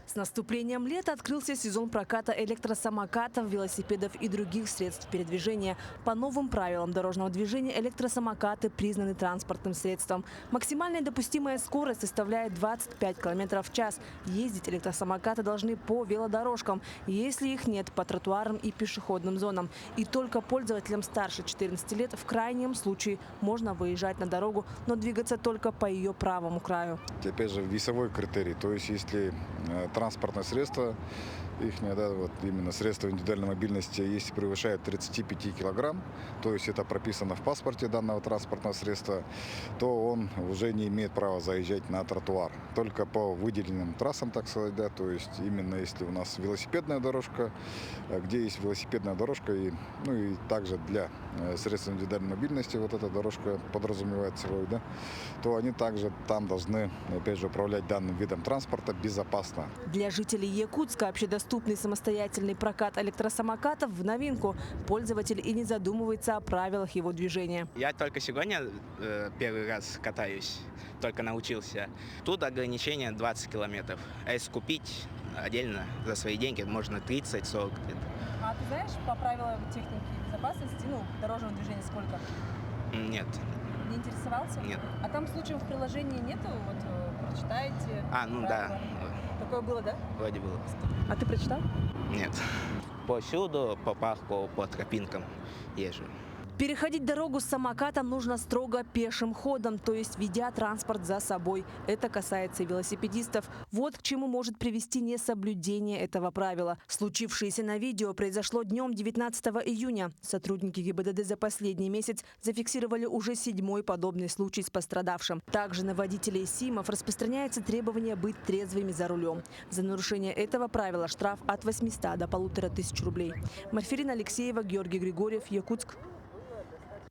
С наступлением лета открылся сезон проката электросамокатов, велосипедов и других средств передвижения. По новым правилам дорожного движения электросамокаты признаны транспортным средством. Максимальная допустимая скорость составляет 25 км в час. Ездить электросамокаты должны по велодорожкам, если их нет, по тротуарам и пешеходным зонам. И только пользователям старше 14 лет в крайнем случае можно выезжать на дорогу, но двигаться только по ее правому краю. Опять же, весовой критерий, то есть если транспортное средство, именно средство индивидуальной мобильности, если превышает 35 килограмм, то есть это прописано в паспорте данного транспортного средства, то он уже не имеет права заезжать на тротуар. Только по выделенным трассам, так сказать, да, то есть именно если у нас велосипедная дорожка, где есть велосипедная дорожка, и также для средств индивидуальной мобильности вот эта дорожка подразумевает собой, да, то они также там должны, опять же, управлять данным видом транспорта безопасно. Для жителей Якутска общедоступный самостоятельный прокат электросамокатов в новинку. Пользователь и не задумывается о правилах его движения. Я только сегодня первый раз катаюсь, только научился. Тут ограничение 20 километров. А если купить отдельно за свои деньги, можно 30-40 где-то. А ты знаешь по правилам техники безопасности, дорожного движения сколько? Нет. Не интересовался? Нет. А там случаев в приложении нету? Вот прочитаете? Да. Такое было, да? Вроде было. А ты прочитал? Нет. Повсюду, по парку, по тропинкам езжу. Переходить дорогу с самокатом нужно строго пешим ходом, то есть ведя транспорт за собой. Это касается и велосипедистов. Вот к чему может привести несоблюдение этого правила. Случившееся на видео произошло днем 19 июня. Сотрудники ГИБДД за последний месяц зафиксировали уже 7-й подобный случай с пострадавшим. Также на водителей СИМов распространяется требование быть трезвыми за рулем. За нарушение этого правила штраф от 800 до 1500 рублей. Марферина Алексеева, Георгий Григорьев, Якутск.